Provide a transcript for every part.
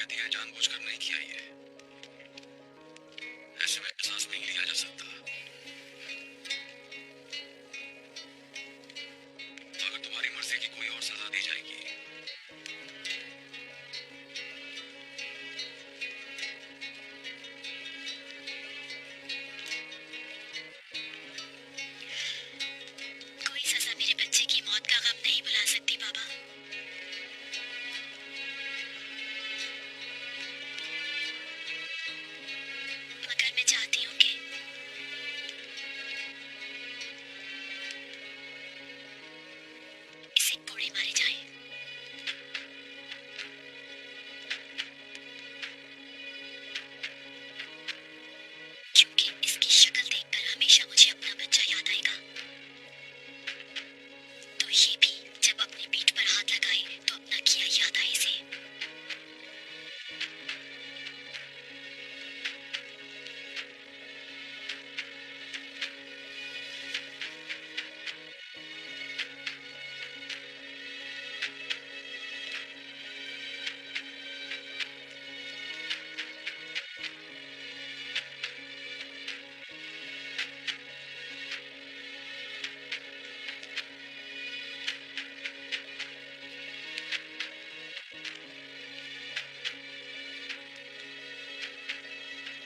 दिया है, जानबूझकर नहीं किया ये। ऐसे में एहसास नहीं लिया जा सकता। अगर तुम्हारी मर्जी की कोई और सजा दी जाएगी कोई सजा मेरे बच्चे की मौत का गम नहीं भुला सकती बाबा। मगर मैं चाहती हूँ कि इसे कोड़े मारे जाए। क्योंकि इसकी शक्ल देखकर हमेशा मुझे अपना बच्चा याद आएगा। तो ये भी जब अपनी पीठ पर हाथ लगाए तो अपना किया याद आए इसे।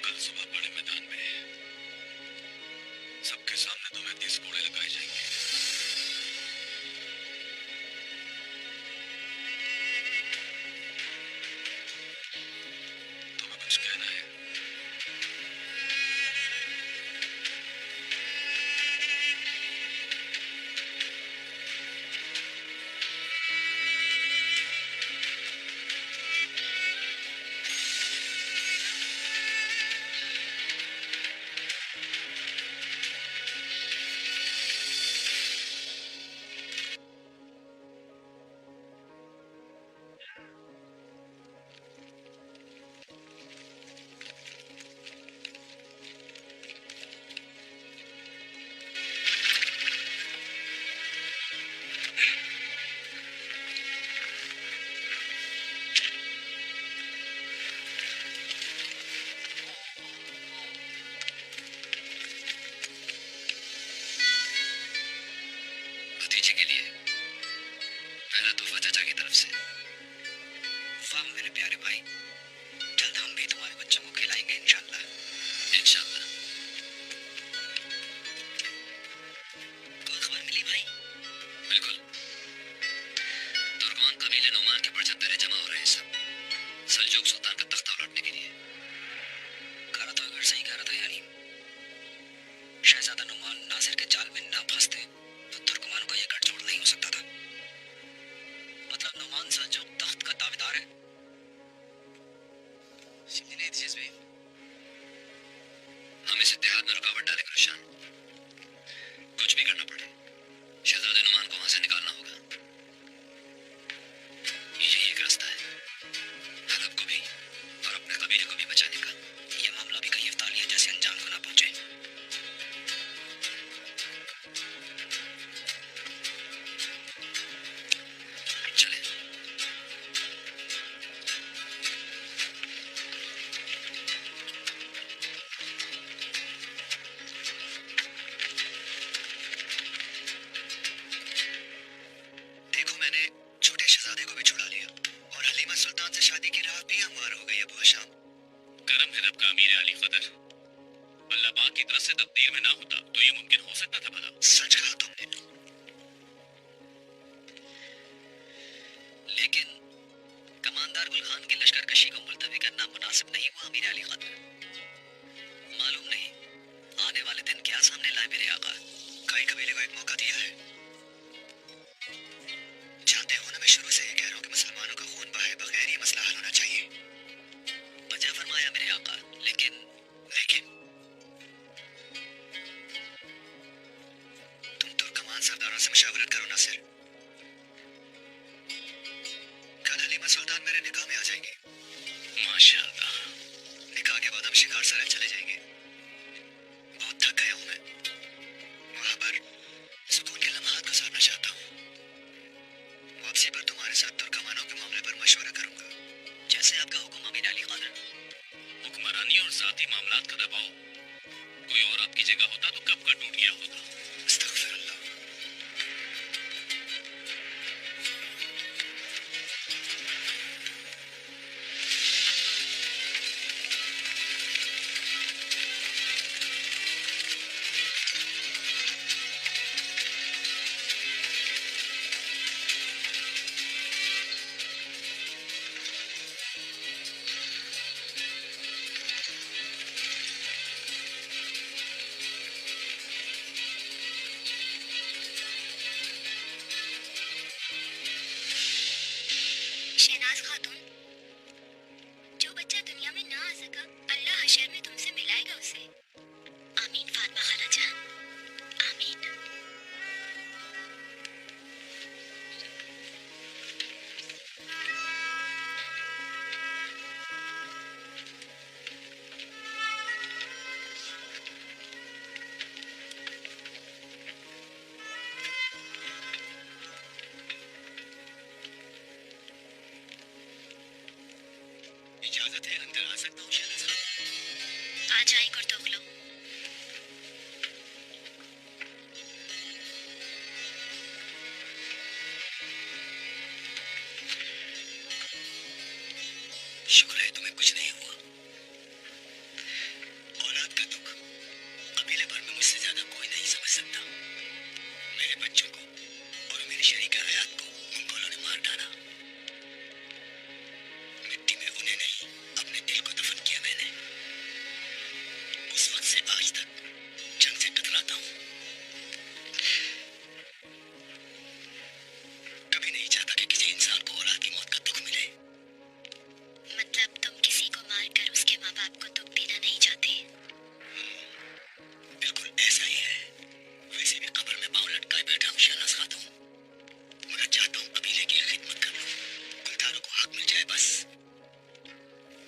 कल सुबह बड़े मैदान में सबके सामने तुम्हें 30 कोड़े लगाए जाएंगे। तुम्हें कुछ कहना है? भतीजे के लिए पहला तोहफा चाचा की तरफ से। वाह मेरे प्यारे भाई, जल्द हम भी तुम्हारे बच्चों को खिलाएंगे इंशाल्लाह। इंशाल्लाह। कोई खबर मिली भाई? बिल्कुल। तुर्कमान कबीले नुमान के पचहत्तरे जमा हो रहे हैं सब, सल्जूक सुल्तान का तख्ता उलटने के लिए। कहा तो अगर सही कह रहा था यारी, शहजादा नुमान नासिर के जाल में ना फंसते तो तुर्कमान को यह गठजोड़ नहीं हो सकता था। मतलब नुमान सल्जूक तख्त का दावेदार है। Şimdi ne edeceğiz beyim? हम इस इत्तेहाद में रुकावट डालेंगे रुशान। कुछ भी करना पड़े, शहजादे नुमान को वहां से निकालना होगा। यही एक रास्ता है, हलब को भी और अपने कबीले को भी बचाने का। यह मामला भी कहीं अफ्तालिया जैसे अंजाम को ना पहुंचे। चले। देखो मैंने छोटे शहजादे को भी छुड़ा लिया और हलीमा सुल्तान से शादी की राह भी हमवार हो गई अबू हशाम। करम है रब का अमीर अली कदर। अल्लाह पाक की तरफ से तकदीर में ना होता तो ये मुमकिन हो सकता था भला। सच कहा तुमने। लेकिन कमांडर गुल खान की लश्करकशी को मुलतवी करना मुनासिब नहीं हुआ अमीर अली कदर। मालूम नहीं आने वाले दिन क्या सामने लाए मेरे आका। कई कबीले को एक मौका दिया है। जानते हो ना, मैं शुरू से ये कह रहा हूँ कि मुसलमानों का खून बहे बगैर ये मसला हल होना चाहिए। वजह फरमाया मेरे आका, लेकिन तुम तुर्कमान सरदारों से मशावरत करो नासिर। कल हलीमा सुल्तान मेरे निकाह में आ जाएंगे। माशाअल्लाह। निकाह के बाद हम शिकार सरल चले जाएंगे। बहुत थक गया हूँ मैं। वहां पर सुकून के लम्हात गुजारना चाहता हूँ। वापसी पर तुम्हारे साथ तुर्कमानों के मामले पर मशवरा करूंगा। कैसे आपका हुक्म अमीर अली खादर? हुक्मरानी और जाती मामलात का दबाव कोई और आपकी जगह होता तो कब का टूट गया होता। अस्तगफिरुल्लाह। शहनाज खातून, जो बच्चा दुनिया में ना आ सका, अल्लाह हशर में तुमसे मिलाएगा उसे। आमीन फातिमा खाला जान, आमीन। इजाजत है, अंदर आ सकता हूँ शहनाज खातून? आ जाए कुर्तोगलो। शुक्र है तुम्हें कुछ नहीं हुआ। औलाद का दुख कबीले भर में मुझसे ज्यादा कोई नहीं समझ सकता। मेरे बच्चों को और मेरी शरीका हयात को मंगोलों ने मार डाला। मिट्टी में उन्हें नहीं, अपने दिल को दफन किया मैंने। उस वक्त से आज तक जंग से कतराता हूँ। कभी नहीं चाहता कि किसी इंसान को औलाद की मौत का दुख मिले। मतलब तुम किसी को मारकर उसके माँ बाप को दुख देना नहीं चाहते? बिल्कुल ऐसा ही है। वैसे भी कब्र में पांव लटकाए बैठा हूँ शहनाज खातून, मगर चाहता हूँ कबीले की खिदमत कर लूं। गुलदारों को हक मिल जाए बस।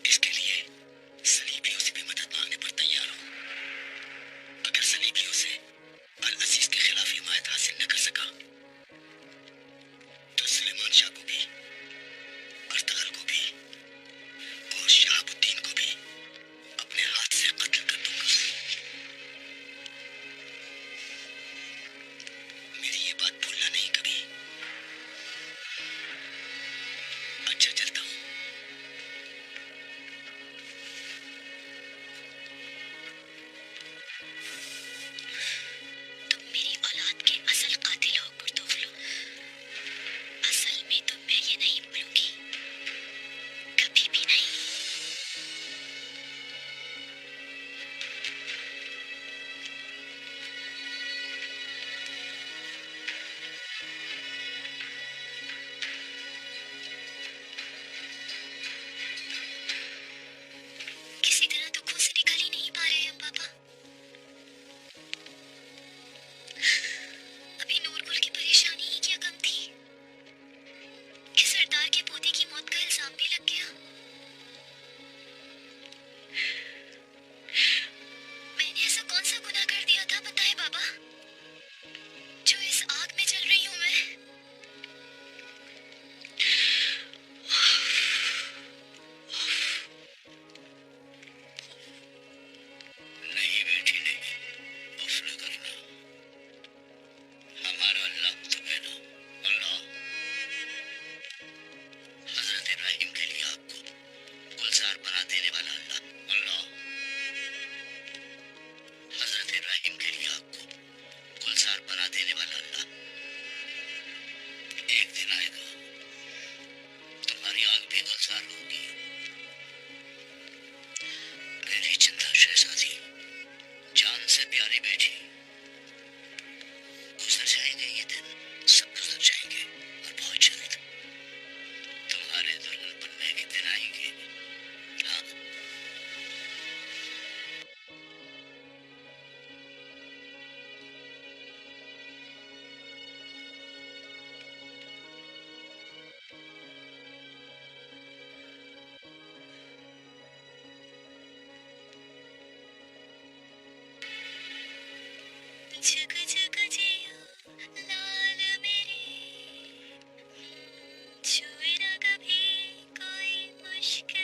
इसके लिए सलीबियों से भी मदद मांगने पर तैयार हूँ। अगर सलीबियों से अल अजीज के खिलाफ हिमायत हासिल न कर सका तो सुलेमान शाह को भी, अर्तगल को भी और शहाबुद्दीन को भी अपने हाथ से कत्ल कर दूंगा। मेरी ये बात भूलना नहीं कभी। अच्छा चलता हूँ। तुम मेरी औलाद के असल कातिल हो कुर्तोगलो। असल में तो मैं ये नहीं भूलूंगी, कभी भी नहीं। किसी तरह दुखों से निकल ही नहीं पा रहे हम पापा। अभी नूरगुल की परेशानी ही क्या कम थी कि सरदार के पोते की मौत का इल्जाम भी लग गया। मैंने ऐसा कौन सा गुनाह कर दिया था बताए बाबा, जो इस आग में जल रही हूँ मैं। नहीं बेटी नहीं, माफ न करना। हमारा अल्लाह तो है ना, अल्लाह। हजरत इब्राहिम के लिए आपको गुलजार बना देने वाला अल्लाह, अल्लाह। हजरत इब्राहिम के लिए आपको गुलजार बना देने वाला अल्लाह। एक दिन आएगा तुम्हारी आग भी गुलजार होगी। मेरी जिंदा शहजादी, जान से प्यारी बेटी, गुजर जाएंगे ये दिन, सब गुजर जाएंगे और बहुत जल्द तुम्हारे दुल्हन बनने के दिन आएंगे। हाँ। झुक झुक जियो लाल मेरे, छुए ना कभी कोई मुश्क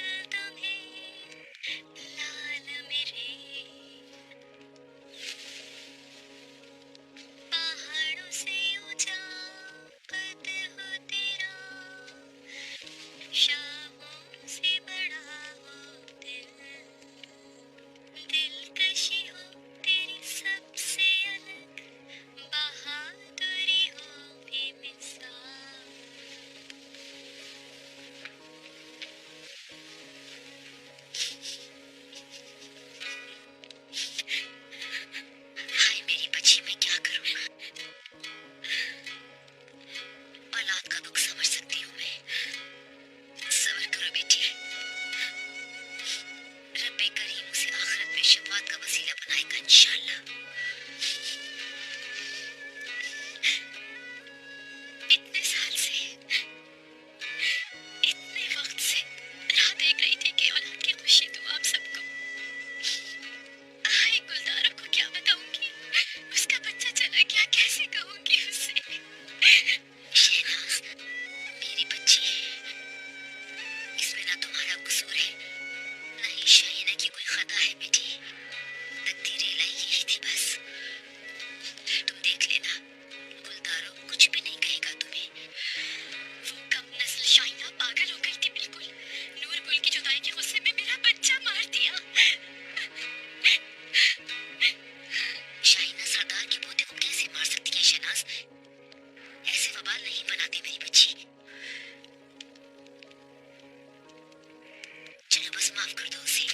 अफसोस माफ कर दो उसे।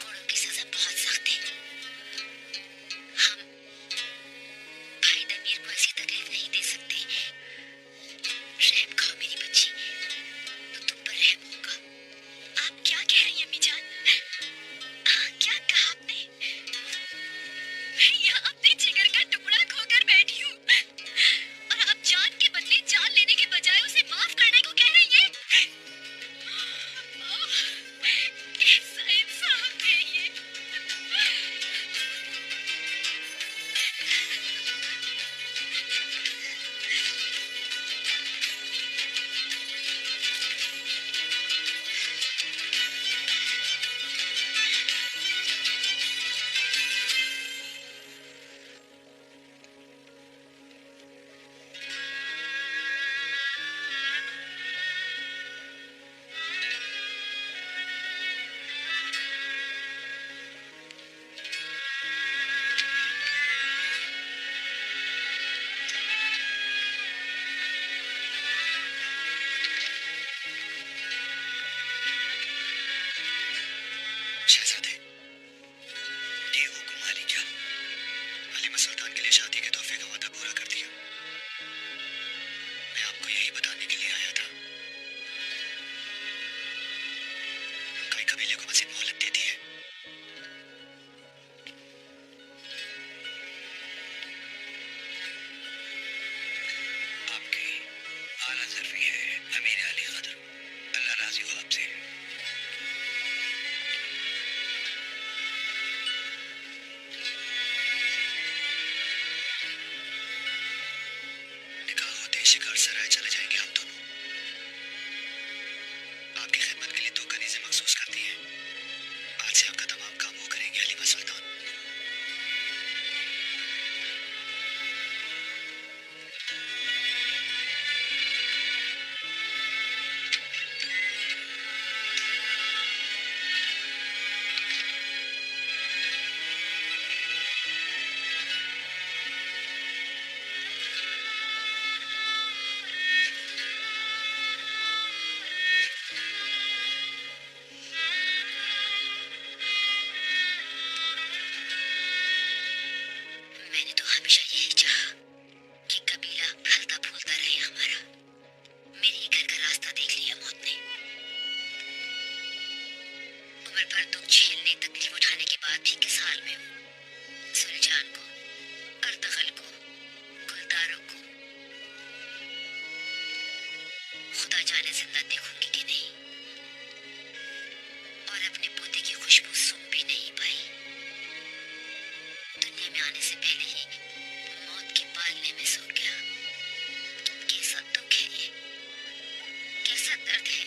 कोड़ों की सजा बहुत सख्त है। हम भाई दमीर को ऐसी तकलीफ नहीं दे सकते। रहम खाओ मेरी बच्ची, तो तुम पर रहम होगा। आप क्या कह रही हैं अम्मी जान? क्या कहा आपने? मैं यहाँ अपने जिगर का टुकड़ा खोकर बैठी हूँ और आप जान के बदले जान लेने के बजाय उसे माफ करने को कह रही हैं? कैसा इंसाफ है ये? शहजादे, ये हुक्म हारी क्या? हलीमा सुल्तान के लिए शादी के तोहफे का वादा पूरा कर दिया। मैं आपको यही बताने के लिए आया था। कई कबीले को मजीद मोहलत दे दी है। आपकी आला ज़र्फ़ी है अमीर अली क़द्र, अल्लाह राज़ी हो आपसे। निकाह होते ही शिकार सराय चले जाएंगे हम दोनों। आपकी खिदमत के लिए 2 कनीज़ें मखसूस कर दी हैं। आज से आपका तमाम काम वो करेंगे हलीमा सुल्तान। मैंने तो हमेशा यही चाहा कि कबीला फलता फूलता रहे हमारा। मेरे ही घर का रास्ता देख लिया मौत ने। उम्र भर दुख झेलने, तकलीफ उठाने के बाद भी किस हाल में हूँ? सुलझान को, अर्तगल को, गुलदारों को खुदा जाने जिंदा देखूंगी कि नहीं, और अपने पोते की खुशबू सूंघ भी नहीं पाई। दुनिया में आने से पहले ही मौत के पालने में सो गया। कैसा दुख है ये, कैसा दर्द है,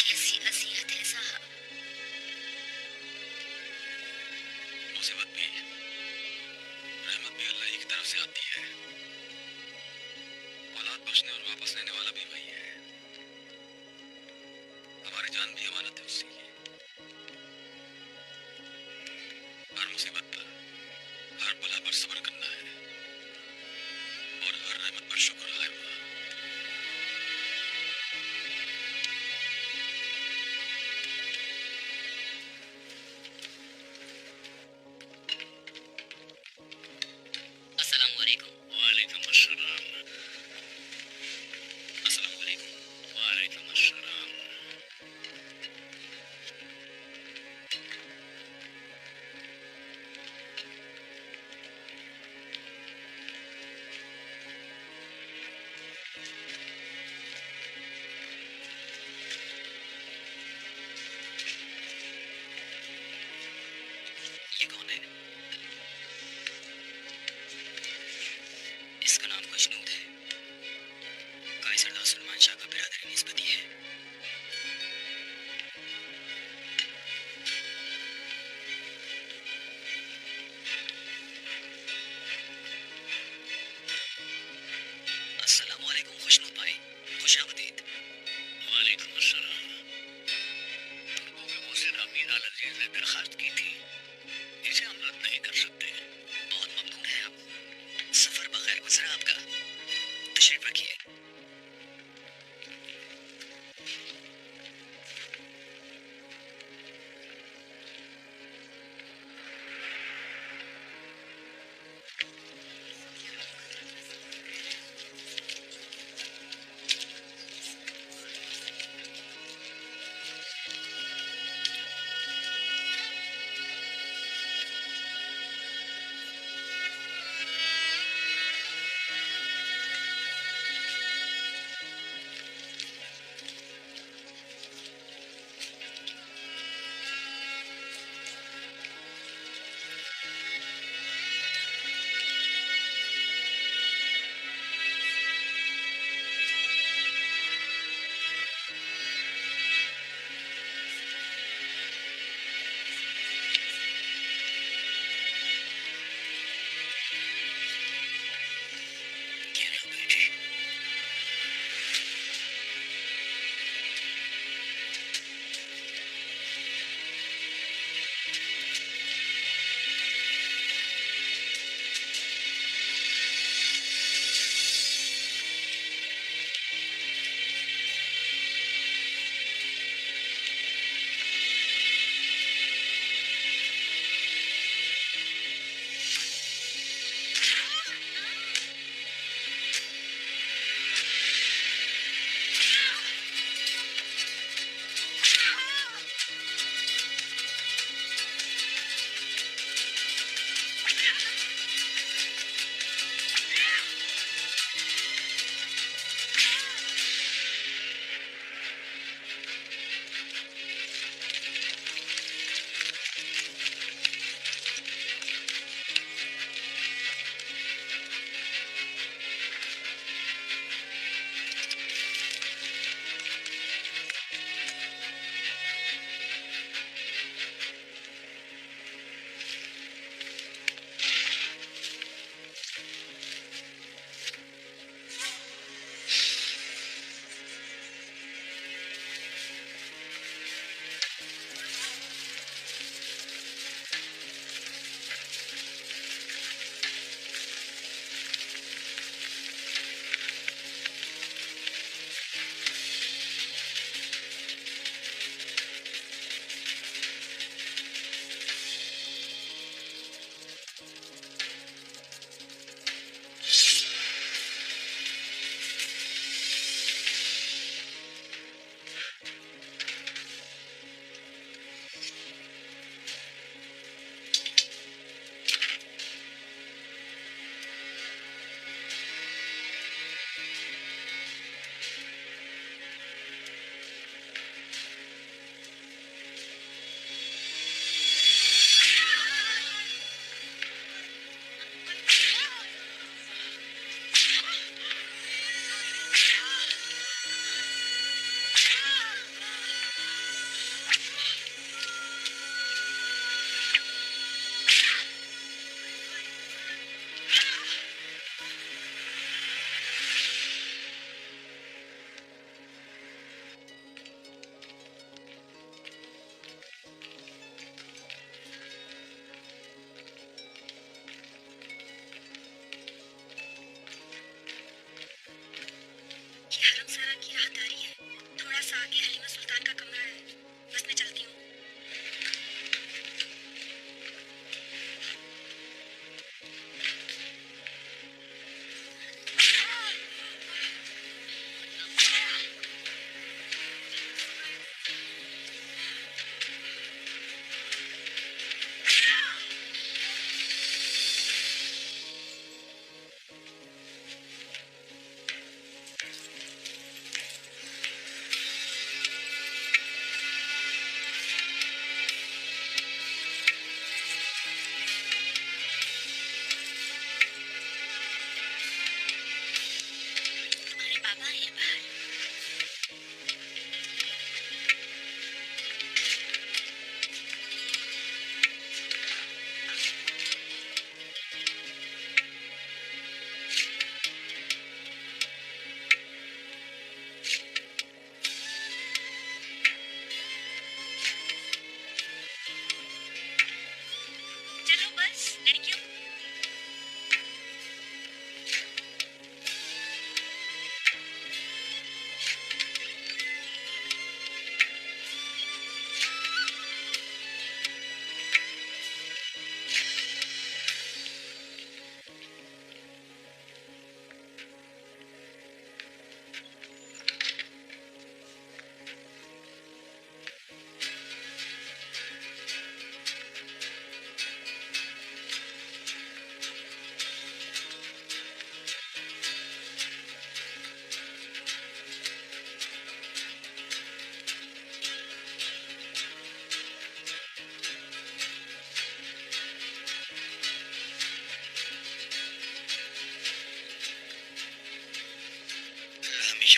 कैसी अज़ियत है साहब। मुसीबत भी रहमत भी अल्लाह ही की तरफ से आती है। औलाद बख्शने और वापस लेने वाला भी वही है। हमारी जान भी अमानत है उसकी। हर मुसीबत पर, हर बला पर सब्र करना है और हर रहमत पर शुक्र है। अस्सलाम वालेकुम। वालेकुम अस्सलाम। अस्सलाम वालेकुम। वालेकुम अस्सलाम। ये कौन है? इसका नाम खुशनूद है। कायसरदार सलमान शाह का बिरादरी निस्बती है। अस्सलाम वालेकुम खुशनूद भाई, खुशामदीद। वालेकुम अस्सलाम। तुर्कों के मोहसिन अमीर अल अजीज ने दरखास्त की थी, इसे हम रद्द नहीं कर सकते। बहुत ममनून है आप। सफर बखैर गुजरा आपका। तशरीफ रखिए।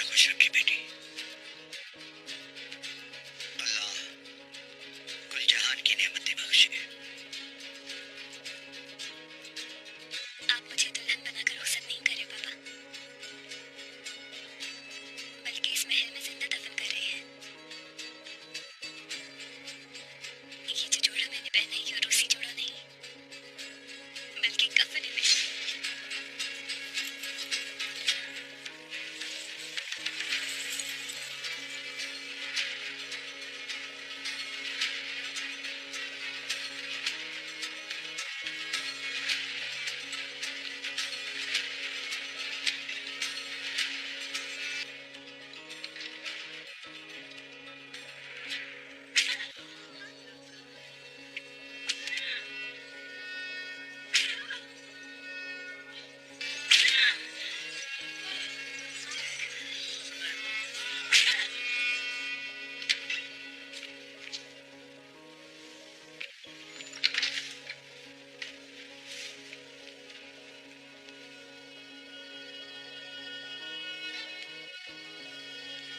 हमेशा खुश रखे बेटी। अल्लाह कुल जहान की नेमतें बख्शे। आप मुझे दुल्हन बनाकर रुखसत नहीं करे पापा, बल्कि इस महल में जिंदा दफन कर रहे हैं। ये जो जोड़ा मैंने पहना है ये रूसी जोड़ा नहीं, बल्कि कफन में।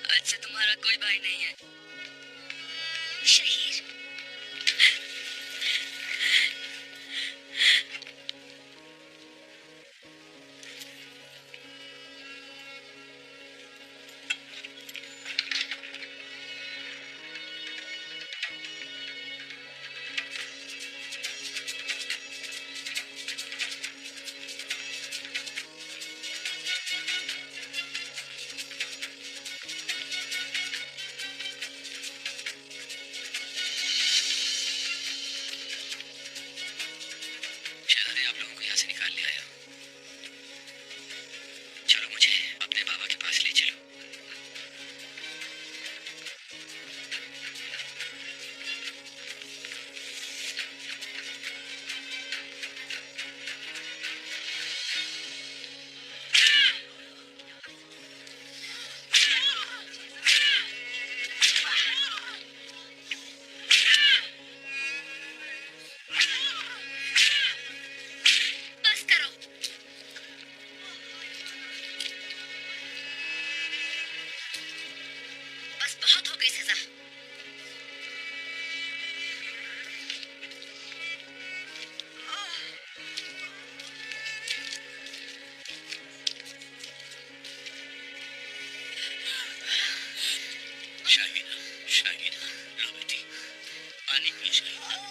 आज से तुम्हारा कोई भाई नहीं है। शहीर, शहरे आप लोगों को यहाँ से निकाल ले आया। चलो मुझे अपने बाबा के पास ले चलो। बस करो। बस बहुत हो गई सजा। शाहीना, शाहीना, लो बेटी, पानी पी शाहीना।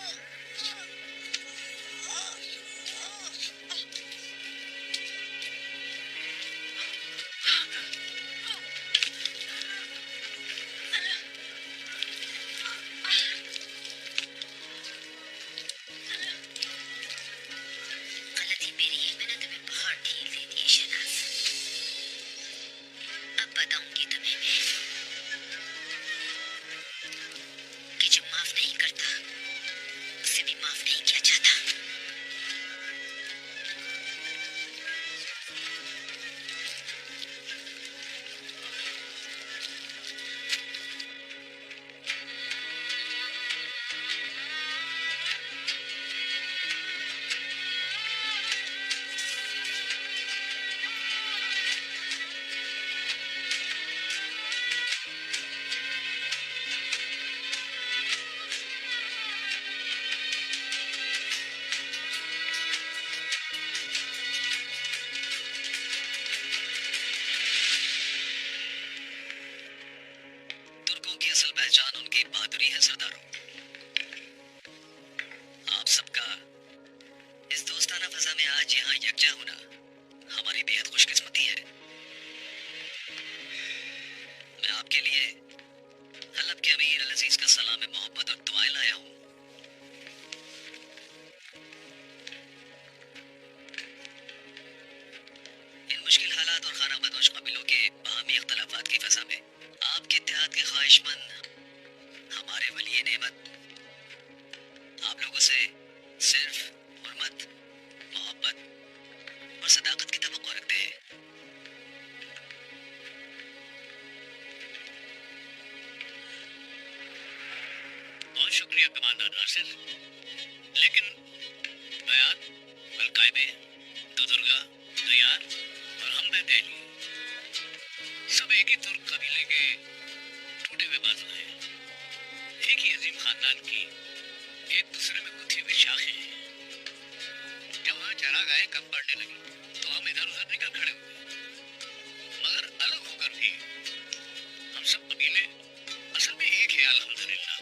गलती मेरी है, मैंने तुम्हें बहुत ढील दे दी है शहनाज। अब बताऊंगी तुम्हें मैं कि जो माफ नहीं करता उसे भी माफ नहीं किया जाता। तुर्कों की असल पहचान उनकी बहादुरी है सरदारों। आप सबका इस दोस्ताना फजा में आज यहाँ यकजा होना हमारी बेहद खुशकिस्मती है। मैं आपके लिए हलब के अमीर अल अजीज का सलाम मोहब्बत और दुआएं लाया हूँ। इन मुश्किल हालात और खाना बदोश कबीलों के बाहमी इख्तलाफात की फजा में आपके इत्तेहाद के ख्वाहिशमंद हमारे वली नेमत आप लोगों से सिर्फ हुर्मत, मोहब्बत और सदाकत की तवक्को रखते हैं। बहुत शुक्रिया कमांडर नासिर, लेकिन बयान, अलकायदे, दो दुर्गा, दयार और हम दिल्ली सब एक ही तुर्क कबीले के टूटे हुए बाजू हैं, एक ही अजीम खानदान की एक दूसरे में गुथी हुई शाखें हैं। जब वहाँ चरागाहें कम पड़ने लगी तो हम इधर उधर निकल खड़े हुए, मगर अलग होकर भी हम सब कबीले असल में एक है। अल्हम्दुलिल्लाह,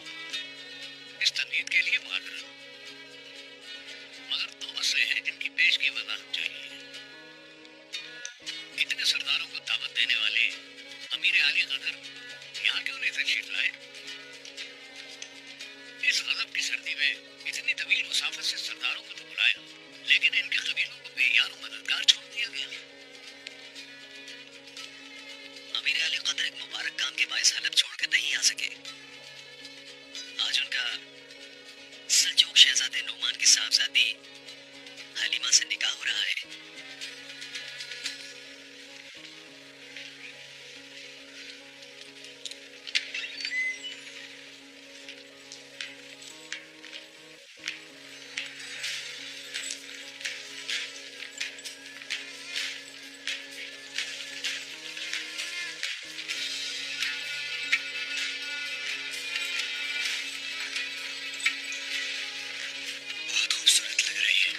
इस तमहीद के लिए माजरत, मगर दो मसले हैं जिनकी पेश की वजाहत चाहिए। इतने सरदारों को दावत देने वाले अमीर आली कदर यहाँ क्यों नहीं तशरीफ लाए? इस गजब की सर्दी में इतनी तवील मुसाफत से सरदारों को तो बुलाया, लेकिन इनके कबीलों को बेयार मददगार छोड़ दिया गया। अमीर आली कदर एक मुबारक काम के बायस हलब छोड़ कर नहीं आ सके। आज उनका सल्जूक शहजादे नोमान की साहबजादी हलीमा से निकाह हो रहा है। बहुत खूबसूरत लग रही है।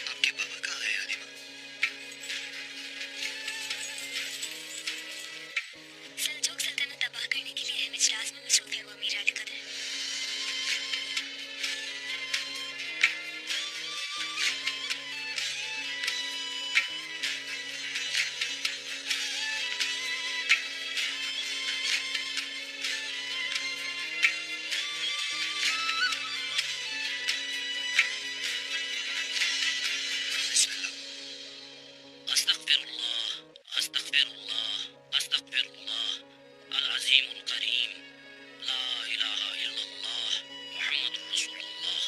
आपके बाबा कहाँ है हलीमा? सल्जूक सल्तनत तबाह करने के लिए अहम इजलास में मसरूफ है वो अमीर आली कदर। बिस्मिल्लाह। अस्तगफिरुल्लाह, अस्तगफिरुल्लाह, अस्तगफिरुल्लाह, अल अज़ीमुल करीम, ला इलाहा इल्लल्लाह, मुहम्मदुर रसूलुल्लाह।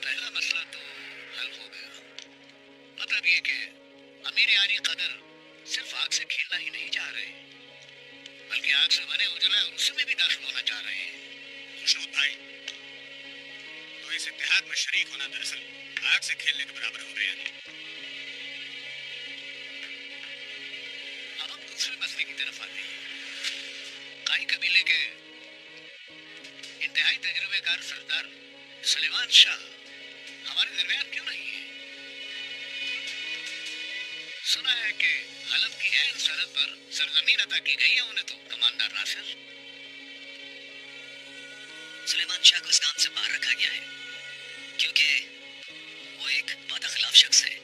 पहला मसला तो हल हो गया। मतलब ये कि अमीर आली कदर सिर्फ आग से खेलना ही नहीं चाह रहे, बल्कि आग से बने उजला और उसमें भी दाखिल होना चाह रहे हैं। खुशनूद भाई, तो इस इत्तेहाद में शरीक होना दरअसल आग से खेलने के बराबर हो गया। अब हम दूसरे मसले की तरफ आते हैं। काई कबीले के इंतहाई तजुर्बेकार सरदार सलेमान शाह हमारे दरमियान क्यों नहीं है? सुना है कि हलब की ऐन सरहद पर सरजमीन अता की गई है उन्हें तो कमांडर नासिर। सुलेमान शाह को इस काम से बाहर रखा गया है क्योंकि वो एक बदअखलाक शख्स है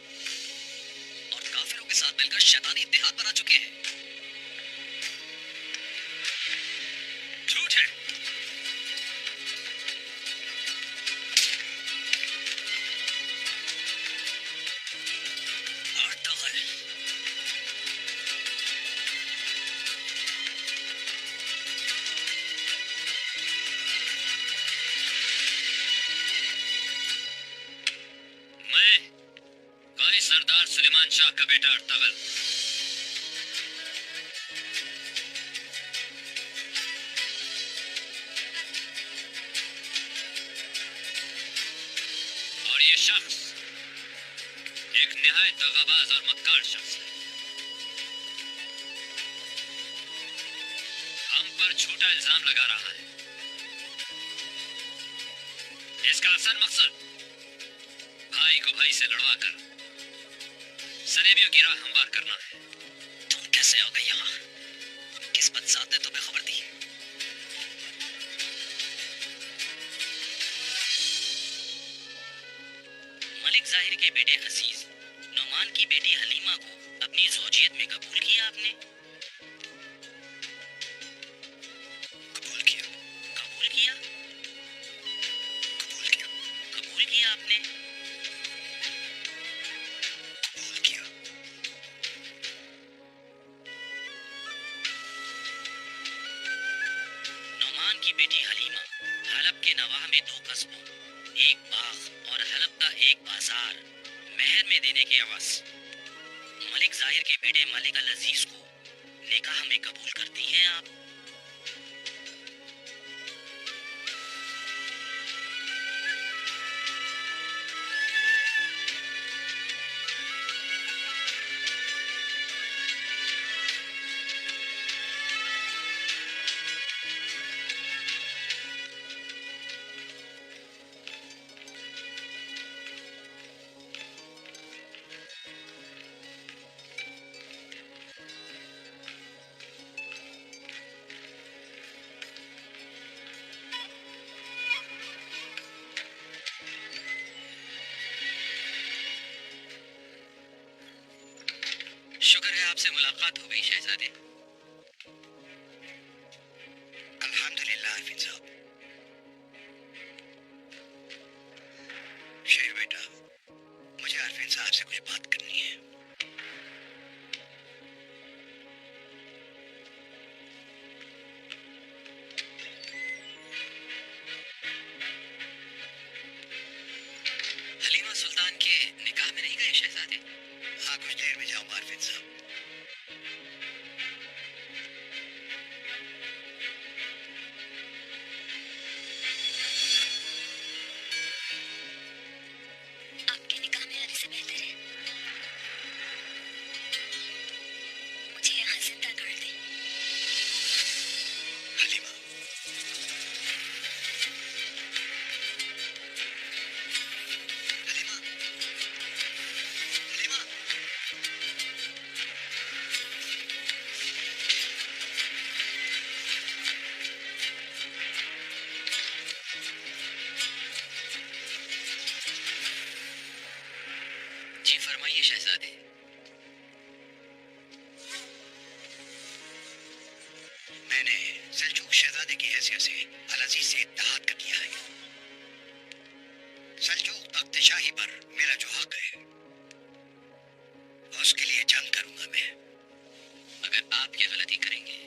और काफिरों के साथ मिलकर शैतानी इत्तेहाद बना चुके हैं। झूठ है। अर्तगल मैं काई सरदार सुलेमान शाह का बेटा अर्तगल और ये शख्स एक निहायत दगाबाज और मक्कार शख्स है। हम पर झूठा इल्जाम लगा रहा है। इसका असल मकसद भाई को भाई से लड़वा कर सलेबियों की राह हमवार करना है। तुम कैसे आ गए यहाँ? किस बदसात ने तुम्हें खबर दी? मलिक जाहिर के बेटे अजीज नोमान की बेटी हलीमा को अपनी ज़ौजियत में कबूल किया आपने? कबूल किया। कबूल किया? कबूल किया। कबूल किया आपने? कबूल किया। नोमान की बेटी हलीमा 1000 मेहर में देने की आवाज। मलिक जाहिर के बेटे मलिक अल अजीज को निकाह में कबूल करती हैं आप? शुक्र है आपसे मुलाकात हो गई शहजादे। अल्हम्दुलिल्लाह अरफिन साहब। शेर बेटा, मुझे अरफिन साहब से कुछ बात करनी है। हलीमा सुल्तान के निकाह में नहीं गए शहजादे? हाँ, कुछ देर में जाऊंगा अरफिन साहब। आपके निकाह में आने से बेहतर है मुझे यहाँ जिंदा कर दें। हलीमा, हलीमा, हलीमा। जी फरमाइए शहजादे। मैंने सेल्जुक शहजादे की हैसियत से अल अजीज से इत्तेहाद कर लिया है। सेल्जुक तख्तशाही पर मेरा जो हक है उसके लिए जंग करूंगा मैं। अगर आप ये गलती करेंगे